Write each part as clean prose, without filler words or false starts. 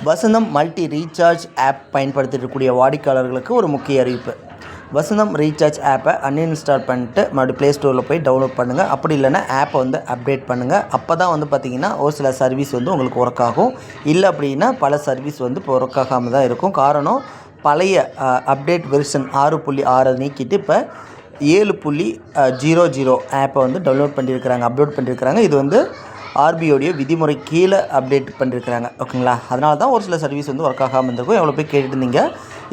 வசந்தம் multi recharge app பயன்படுத்திருக்கக்கூடிய வாடிக்கையாளர்களுக்கு ஒரு முக்கிய அறிவிப்பு. வசந்தம் ரீசார்ஜ் ஆப்பை அன்இன்ஸ்டால் பண்ணிட்டு மறுபடியும் ப்ளே ஸ்டோரில் போய் டவுன்லோட் பண்ணுங்கள். அப்படி இல்லைனா ஆப்பை அப்டேட் பண்ணுங்கள். அப்போ தான் பார்த்திங்கன்னா ஒரு சில சர்வீஸ் உங்களுக்கு ஒர்க் ஆகும். இல்லை அப்படின்னா பல சர்வீஸ் இப்போ ஒர்க் ஆகாமல் தான் இருக்கும். காரணம், பழைய அப்டேட் வெர்ஷன் 6.6 நீக்கிட்டு இப்போ 7.00 ஆப்பை டவுன்லோட் பண்ணியிருக்கிறாங்க, அப்லோட் பண்ணியிருக்கிறாங்க. இது ஆர்பிஐடைய விதிமுறை கீழே அப்டேட் பண்ணியிருக்கிறாங்க. ஓகேங்களா? அதனால தான் ஒரு சில சர்வீஸ் ஒர்க் ஆகாமல் இருந்திருக்கும். எவ்வளோ போய் கேட்டுட்டு இருந்தீங்க.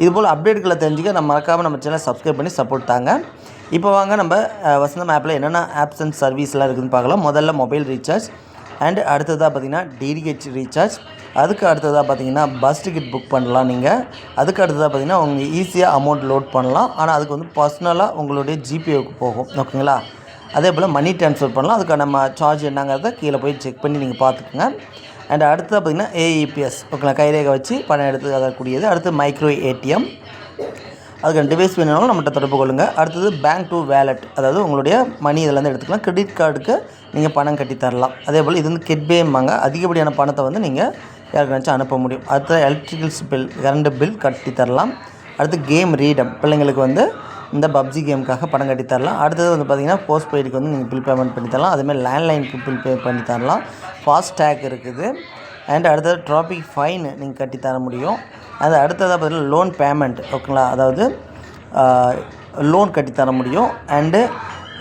இதுபோல் அப்டேட்டுகளை தெரிஞ்சுக்க நம்ம மறக்காமல் நம்ம சேனலை சப்ஸ்கிரைப் பண்ணி சப்போர்ட் தாங்க. இப்போ வாங்க நம்ம வசந்தம் ஆப்பில் என்னென்ன ஆப்ஸ் அண்ட் சர்வீஸ்லாம் இருக்குதுன்னு பார்க்கலாம். முதல்ல மொபைல் ரீசார்ஜ், அண்ட் அடுத்ததாக பார்த்திங்கன்னா டிடிஹெச் ரீசார்ஜ், அதுக்கு அடுத்ததாக பார்த்திங்கன்னா பஸ் டிக்கெட் புக் பண்ணலாம் நீங்கள். அதுக்கு அடுத்ததாக பார்த்திங்கன்னா உங்களுக்கு ஈஸியாக அமௌண்ட் லோட் பண்ணலாம். ஆனால் அதுக்கு பர்சனலாக உங்களுடைய ஜிபேவுக்கு போகும். ஓகேங்களா? அதே போல் மணி ட்ரான்ஸ்ஃபர் பண்ணலாம். அதுக்கு நம்ம சார்ஜ் என்னங்கிறத கீழே போய் செக் பண்ணி நீங்கள் பார்த்துக்குங்க. அண்ட் அடுத்தது பார்த்திங்கன்னா ஏஇபிஎஸ், ஓகேங்களா, கைரேகை வச்சு பணம் எடுத்து அதற்குரியது. அடுத்து மைக்ரோ ஏடிஎம், அதுக்கு டிவைஸ் வேணுனாலும் நம்மகிட்ட தொடர்பு கொள்ளுங்கள். அடுத்தது பேங்க் டு வேலெட், அதாவது உங்களுடைய மணி இதிலேருந்து எடுத்துக்கலாம். கிரெடிட் கார்டுக்கு நீங்கள் பணம் கட்டி தரலாம். அதே போல் இது கெட்பேம்பாங்க, அதிகப்படியான பணத்தை நீங்கள் யாருக்கு நினச்சா அனுப்ப முடியும். அடுத்து எலக்ட்ரிக்கல்ஸ் பில், கரண்ட் பில் கட்டி தரலாம். அடுத்து கேம் ரீடம், பிள்ளைங்களுக்கு இந்த பப்ஜி கேமுக்காக பணம் கட்டி தரலாம். அடுத்தது பார்த்திங்கன்னா போஸ்ட் பெய்டுக்கு நீங்கள் பில் பேமெண்ட் பண்ணி தரலாம். அதேமாதிரி லேண்ட்லைனுக்கு பில் பே பண்ணி தரலாம். ஃபாஸ்டேக் இருக்குது. அண்ட் அடுத்தது டிராஃபிக் ஃபைன் நீங்கள் கட்டி தர முடியும். அது அடுத்ததாக பார்த்திங்கன்னா லோன் பேமெண்ட், ஓகேங்களா, அதாவது லோன் கட்டி தர முடியும். அண்டு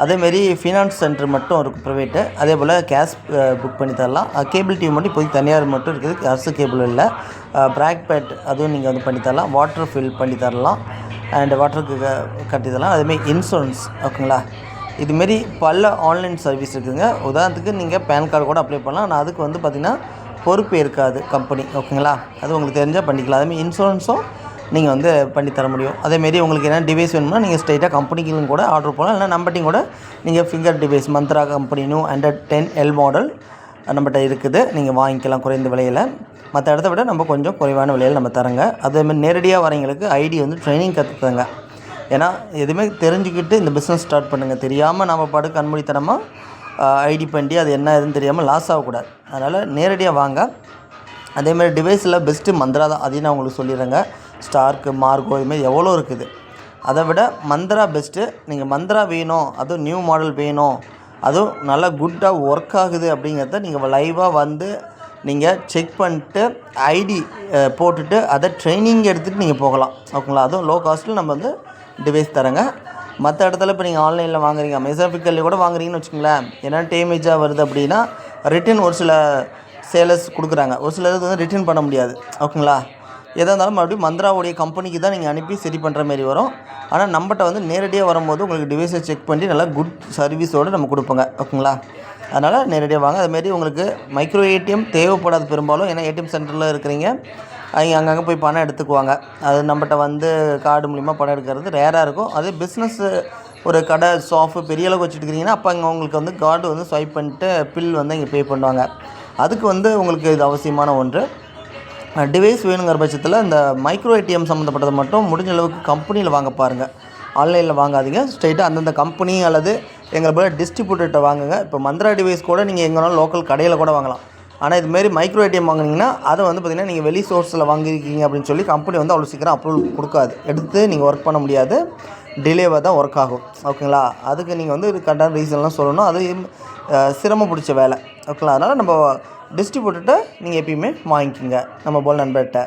அதேமாரி ஃபினான்ஸ் சென்டர் மட்டும் இருக்குது ப்ரைவேட்டு. அதே போல் கேஷ் புக் பண்ணி தரலாம். கேபிள் டிவி மட்டும் இப்போதைக்கு தனியார் மட்டும் இருக்குது, அரசு கேபிள் இல்லை. ப்ராக்பேட் அதுவும் நீங்கள் பண்ணி தரலாம். வாட்டர் ஃபில் பண்ணி தரலாம். அண்ட் வாட்டருக்கு கட்டி தரலாம். அதேமாதிரி இன்சூரன்ஸ், ஓகேங்களா. இதுமாரி பல ஆன்லைன் சர்வீஸ் இருக்குதுங்க. உதாரணத்துக்கு நீங்கள் பேன் கார்டு கூட அப்ளை பண்ணலாம். ஆனால் அதுக்கு பார்த்திங்கன்னா பொறுப்பு இருக்காது கம்பெனி, ஓகேங்களா. அது உங்களுக்கு தெரிஞ்சால் பண்ணிக்கலாம். அதேமாதிரி இன்சூரன்ஸும் நீங்கள் பண்ணி தர முடியும். அதேமாரி உங்களுக்கு என்ன டிவைஸ் வேணும்னா நீங்கள் ஸ்ட்ரைட்டாக கம்பெனிக்கும் கூட ஆர்டர் போகலாம். இல்லைனா நம்மகிட்டையும் கூட நீங்கள் finger device Mantra company new under 10L model நம்மகிட்ட இருக்குது, நீங்கள் வாங்கிக்கலாம் குறைந்த விலையில். மற்ற இடத்த விட நம்ம கொஞ்சம் குறைவான விலையில் நம்ம தரங்க. அதேமாதிரி நேரடியாக வரவங்களுக்கு ஐடி ட்ரைனிங் கற்றுக்குங்க. ஏன்னா எதுவுமே தெரிஞ்சுக்கிட்டு இந்த பிஸ்னஸ் ஸ்டார்ட் பண்ணுங்கள். தெரியாமல் நம்ம பாடு கண்மூடித்தனமாக ஐடி பண்ணி அது என்ன எதுன்னு தெரியாமல் லாஸ் ஆகக்கூடாது. அதனால் நேரடியாக வாங்க. அதேமாதிரி டிவைஸில் பெஸ்ட்டு மந்த்ரா தான், அதையும் நான் உங்களுக்கு சொல்லிடுறேங்க. ஸ்டார்க்கு, மார்க்கோ, இதுமாதிரி எவ்வளோ இருக்குது. அதை விட மந்த்ரா பெஸ்ட்டு. நீங்கள் மந்த்ரா வேணும், அதுவும் நியூ மாடல் வேணும், அதுவும் நல்லா குட்டாக ஒர்க் ஆகுது அப்படிங்கிறத நீங்கள் லைவாக நீங்கள் செக் பண்ணிட்டு ஐடி போட்டுட்டு அதை ட்ரைனிங் எடுத்துகிட்டு நீங்கள் போகலாம், ஓகேங்களா. அதுவும் லோ காஸ்ட்டில் நம்ம டிவைஸ் தரங்க. மற்ற இடத்துல இப்போ நீங்கள் ஆன்லைனில் வாங்குறீங்க, மெசாபிக்கல்லே கூட வாங்குறீங்கன்னு வச்சுக்கோங்களேன். ஏன்னா டேமேஜாக வருது அப்படின்னா ரிட்டன் ஒரு சில சேலர்ஸ் கொடுக்குறாங்க. ஒரு சில இது ரிட்டன் பண்ண முடியாது, ஓகேங்களா. எதாக இருந்தாலும் மறுபடியும் மந்த்ராவுடைய கம்பெனிக்கு தான் நீங்கள் அனுப்பி சரி பண்ணுற மாரி வரும். ஆனால் நம்மகிட்ட நேரடியாக வரும்போது உங்களுக்கு டிவைஸை செக் பண்ணி நல்லா குட் சர்வீஸோடு நம்ம கொடுப்போங்க, ஓகேங்களா. அதனால் நேரடியாக வாங்க. அதுமாரி உங்களுக்கு மைக்ரோ ஏடிஎம் தேவைப்படாது பெரும்பாலும். ஏன்னா ஏடிஎம் சென்டரில் இருக்கிறீங்க, அவங்க அங்கங்கே போய் பணம் எடுத்துக்குவாங்க. அது நம்மகிட்ட கார்டு மூலிமா பணம் எடுக்கிறது ரேராக இருக்கும். அதே பிஸ்னஸ் ஒரு கடை ஷாப்பு பெரிய அளவுக்கு வச்சுட்டுருக்கிறீங்கன்னா அப்போ அங்கே உங்களுக்கு கார்டு ஸ்வைப் பண்ணிட்டு பில் இங்கே பே பண்ணுவாங்க. அதுக்கு உங்களுக்கு இது அவசியமான ஒன்று. டிவைஸ் வேணுங்கிற பட்சத்தில் இந்த மைக்ரோ ஏடிஎம் சம்மந்தப்பட்டதை மட்டும் முடிஞ்ச அளவுக்கு கம்பெனியில் வாங்க பாருங்கள். ஆன்லைனில் வாங்காதீங்க. ஸ்ட்ரைட்டாக அந்தந்த கம்பெனி அல்லது எங்களை போல டிஸ்ட்ரிபியூட்டர்கிட்ட வாங்குங்க. இப்போ மந்த்ரா டிவைஸ் கூட நீங்கள் எங்கேனாலும் லோக்கல் கடையில் கூட வாங்கலாம். ஆனால் இதுமாரி மைக்ரோ ஏடிஎம் வாங்கினீங்கன்னா அதை பார்த்திங்கன்னா நீங்கள் வெளி சோர்ஸில் வாங்கியிருக்கீங்க அப்படின்னு சொல்லி கம்பெனி அவ்வளோ சீக்கிரம் அப்ரூவல் கொடுக்காது. எடுத்து நீங்கள் ஒர்க் பண்ண முடியாது, டிலேவாக தான் ஒர்க் ஆகும், ஓகேங்களா. அதுக்கு நீங்கள் கரெக்டான ரீசன்லாம் சொல்லணும். அது சிரமம் பிடிச்ச வேலை, ஓகேங்களா. அதனால் நம்ம டிஸ்ட்ரிபியூட்டர்கிட்ட நீங்கள் எப்பயுமே வாங்கிக்கோங்க, நம்ம போல் நண்பர்கிட்ட.